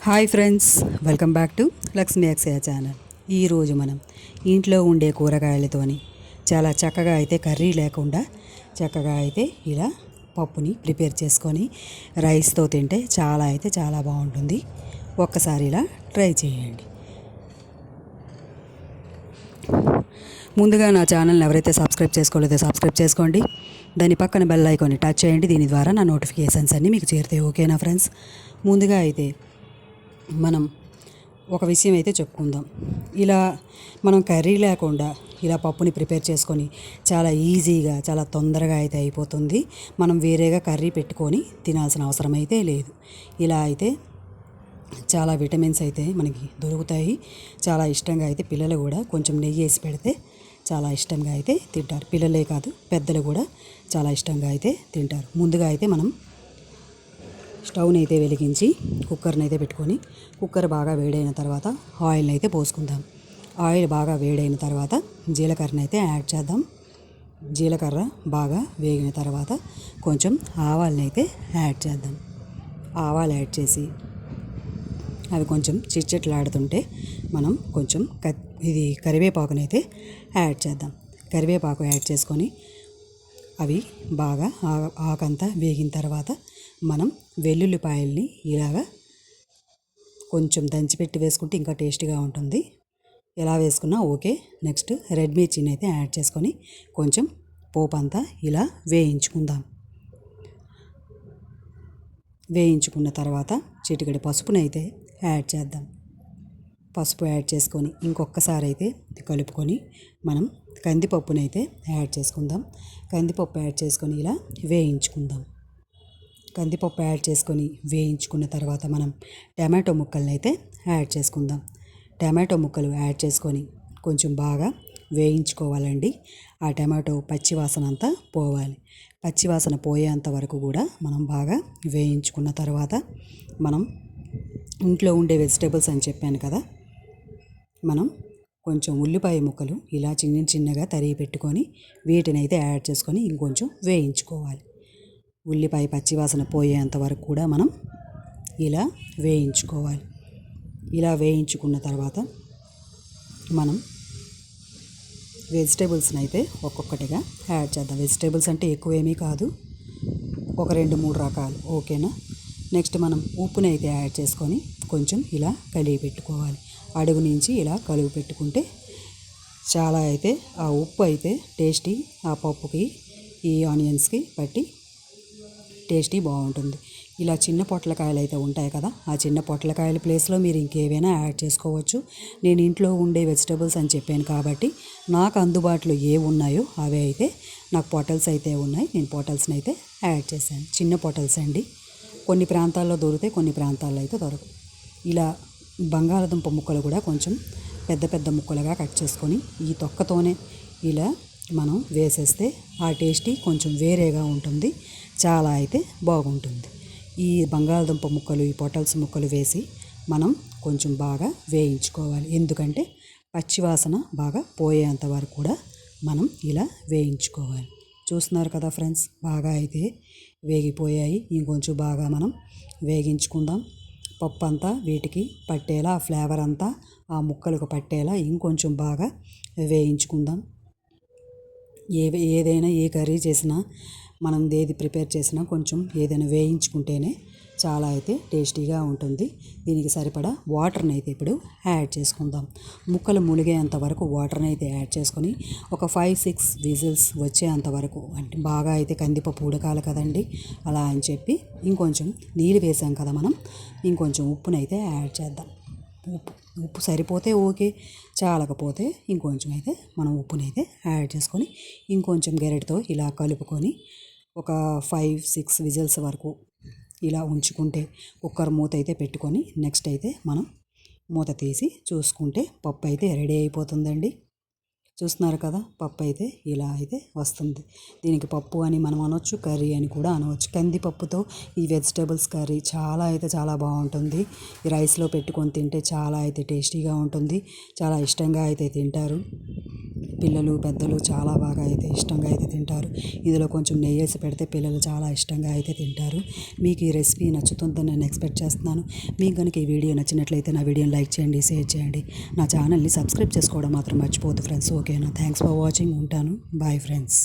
Hi friends, welcome back to Lakshmi Akshaya channel. ఈరోజు మనం ఇంట్లో ఉండే కూరగాయలతోని చాలా చక్కగా అయితే కర్రీ లేకుండా చక్కగా అయితే ఇలా పప్పుని ప్రిపేర్ చేసుకొని రైస్తో తింటే చాలా బాగుంటుంది. ఒక్కసారి ఇలా ట్రై చేయండి. ముందుగా నా ఛానల్ని ఎవరైతే సబ్స్క్రైబ్ చేసుకోలేదో సబ్స్క్రైబ్ చేసుకోండి. దాని పక్కన బెల్ ఐకాన్ని టచ్ చేయండి. దీని ద్వారా నా నోటిఫికేషన్స్ అన్నీ మీకు చేరుతాయి. ఓకేనా ఫ్రెండ్స్? ముందుగా అయితే మనం ఒక విషయం అయితే చెప్పుకుందాం. ఇలా మనం కర్రీ లేకుండా ఇలా పప్పుని ప్రిపేర్ చేసుకొని చాలా ఈజీగా చాలా తొందరగా అయితే అయిపోతుంది. మనం వేరేగా కర్రీ పెట్టుకొని తినాల్సిన అవసరం అయితే లేదు. ఇలా అయితే చాలా విటమిన్స్ అయితే మనకి దొరుకుతాయి. చాలా ఇష్టంగా అయితే పిల్లలు కూడా కొంచెం నెయ్యి వేసి పెడితే చాలా ఇష్టంగా అయితే తింటారు. పిల్లలే కాదు, పెద్దలు కూడా చాలా ఇష్టంగా అయితే తింటారు. ముందుగా అయితే మనం స్టవ్ని అయితే వెలిగించి కుక్కర్ని అయితే పెట్టుకొని కుక్కర్ బాగా వేడైన తర్వాత ఆయిల్ని అయితే పోసుకుందాం. ఆయిల్ బాగా వేడైన తర్వాత జీలకర్రని అయితే యాడ్ చేద్దాం. జీలకర్ర బాగా వేగిన తర్వాత కొంచెం ఆవాలని అయితే యాడ్ చేద్దాం. ఆవాలు యాడ్ చేసి అవి కొంచెం చిట్చిట్లాడుతుంటే మనం కొంచెం కరివేపాకునైతే యాడ్ చేద్దాం. కరివేపాకు యాడ్ చేసుకొని అవి బాగా ఆకంతా వేగిన తర్వాత మనం వెల్లుల్లిపాయల్ని ఇలాగా కొంచెం దంచిపెట్టి వేసుకుంటే ఇంకా టేస్టీగా ఉంటుంది. ఎలా వేసుకున్నా ఓకే. నెక్స్ట్ రెడ్ మిర్చిని అయితే యాడ్ చేసుకొని కొంచెం పోపు అంతా ఇలా వేయించుకుందాం. వేయించుకున్న తర్వాత చిటికెడు పసుపుని అయితే యాడ్ చేద్దాం. పసుపు యాడ్ చేసుకొని ఇంకొకసారి అయితే కలుపుకొని మనం కందిపప్పునైతే యాడ్ చేసుకుందాం. కందిపప్పు యాడ్ చేసుకొని ఇలా వేయించుకుందాం. కందిపప్పు యాడ్ చేసుకొని వేయించుకున్న తర్వాత మనం టమాటో ముక్కల్ని అయితే యాడ్ చేసుకుందాం. టమాటో ముక్కలు యాడ్ చేసుకొని కొంచెం బాగా వేయించుకోవాలండి. ఆ టమాటో పచ్చివాసన అంతా పోవాలి. పచ్చివాసన పోయేంత వరకు కూడా మనం బాగా వేయించుకున్న తర్వాత మనం ఇంట్లో ఉండే వెజిటేబుల్స్ అని చెప్పాను కదా, మనం కొంచెం ఉల్లిపాయ ముక్కలు ఇలా చిన్నగా తరిగి పెట్టుకొని వీటిని అయితే యాడ్ చేసుకొని ఇంకొంచెం వేయించుకోవాలి. ఉల్లిపాయ పచ్చివాసన పోయేంత వరకు కూడా మనం ఇలా వేయించుకోవాలి. ఇలా వేయించుకున్న తర్వాత మనం వెజిటేబుల్స్ని అయితే ఒక్కొక్కటిగా యాడ్ చేద్దాం. వెజిటేబుల్స్ అంటే ఎక్కువేమీ కాదు, ఒక 2-3 రకాలు. ఓకేనా? నెక్స్ట్ మనం ఉప్పుని అయితే యాడ్ చేసుకొని కొంచెం ఇలా కలిగి పెట్టుకోవాలి. అడుగు నుంచి ఇలా కలుగు పెట్టుకుంటే చాలా అయితే ఆ ఉప్పు అయితే టేస్టీ ఆ పప్పుకి ఈ ఆనియన్స్కి పట్టి టేస్టీ బాగుంటుంది. ఇలా చిన్న పొట్లకాయలు అయితే ఉంటాయి కదా, ఆ చిన్న పొట్లకాయల ప్లేస్లో మీరు ఇంకేవైనా యాడ్ చేసుకోవచ్చు. నేను ఇంట్లో ఉండే వెజిటబుల్స్ అని చెప్పాను కాబట్టి నాకు అందుబాటులో ఏ ఉన్నాయో అవే అయితే నాకు పొటల్స్ అయితే ఉన్నాయి. నేను పొటల్స్ని అయితే యాడ్ చేశాను. చిన్న పొటల్స్ అండి. కొన్ని ప్రాంతాల్లో దొరుకుతాయి, కొన్ని ప్రాంతాల్లో అయితే దొరకవు. ఇలా బంగాళదుంప ముక్కలు కూడా కొంచెం పెద్ద ముక్కలుగా కట్ చేసుకొని ఈ తొక్కతోనే ఇలా మనం వేసేస్తే ఆ టేస్టీ కొంచెం వేరేగా ఉంటుంది. చాలా అయితే బాగుంటుంది. ఈ బంగాళదుంప ముక్కలు, ఈ పొటల్స్ ముక్కలు వేసి మనం కొంచెం బాగా వేయించుకోవాలి. ఎందుకంటే పచ్చివాసన బాగా పోయేంత వరకు కూడా మనం ఇలా వేయించుకోవాలి. చూస్తున్నారు కదా ఫ్రెండ్స్, బాగా అయితే వేగిపోయాయి. ఇంకొంచెం బాగా మనం వేగించుకుందాం. పప్పు అంతా వీటికి పట్టేలా, ఆ ఫ్లేవర్ అంతా ఆ ముక్కలకు పట్టేలా ఇంకొంచెం బాగా వేయించుకుందాం. ఏదైనా ఏ కర్రీ చేసినా మనం ఏది ప్రిపేర్ చేసినా కొంచెం ఏదైనా వేయించుకుంటేనే చాలా అయితే టేస్టీగా ఉంటుంది. దీనికి సరిపడా వాటర్ని అయితే ఇప్పుడు యాడ్ చేసుకుందాం. ముక్కలు మునిగేంత వరకు వాటర్ని అయితే యాడ్ చేసుకొని ఒక 5-6 విజిల్స్ వచ్చేంత వరకు, అంటే బాగా అయితే కందిపప్పు ఉడకాలి కదండి, అలా అని చెప్పి ఇంకొంచెం నీళ్ళు వేసాం కదా మనం, ఇంకొంచెం ఉప్పునైతే యాడ్ చేద్దాం. ఉప్పు సరిపోతే ఓకే, చాలకపోతే ఇంకొంచెం అయితే మనం ఉప్పునైతే యాడ్ చేసుకొని ఇంకొంచెం గెరటితో ఇలా కలుపుకొని ఒక 5-6 విజిల్స్ వరకు ఇలా ఉంచుకుంటే కుక్కర్ మూత అయితే పెట్టుకొని నెక్స్ట్ అయితే మనం మూత తీసి చూసుకుంటే పప్పు అయితే రెడీ అయిపోతుందండి. చూస్తున్నారు కదా, పప్పు అయితే ఇలా అయితే వస్తుంది. దీనికి పప్పు అని మనం అనవచ్చు, కర్రీ అని కూడా అనవచ్చు. కందిపప్పుతో ఈ వెజిటేబుల్స్ కర్రీ చాలా అయితే చాలా బాగుంటుంది. ఈ రైస్లో పెట్టుకొని తింటే చాలా అయితే టేస్టీగా ఉంటుంది. చాలా ఇష్టంగా అయితే తింటారు పిల్లలు, పెద్దలు చాలా బాగా అయితే ఇష్టంగా అయితే తింటారు. ఇందులో కొంచెం నెయ్యి వేసి పెడితే పిల్లలు చాలా ఇష్టంగా అయితే తింటారు. మీకు ఈ రెసిపీ నచ్చుతుందని నేను ఎక్స్పెక్ట్ చేస్తున్నాను. మీకు కనుక ఈ వీడియో నచ్చినట్లయితే నా వీడియోని లైక్ చేయండి, షేర్ చేయండి. నా ఛానల్ని సబ్స్క్రైబ్ చేసుకోవడం మాత్రం మర్చిపోవద్దు ఫ్రెండ్స్. ఓకేనా? Thanks for watching. ఉంటాను. Bye friends.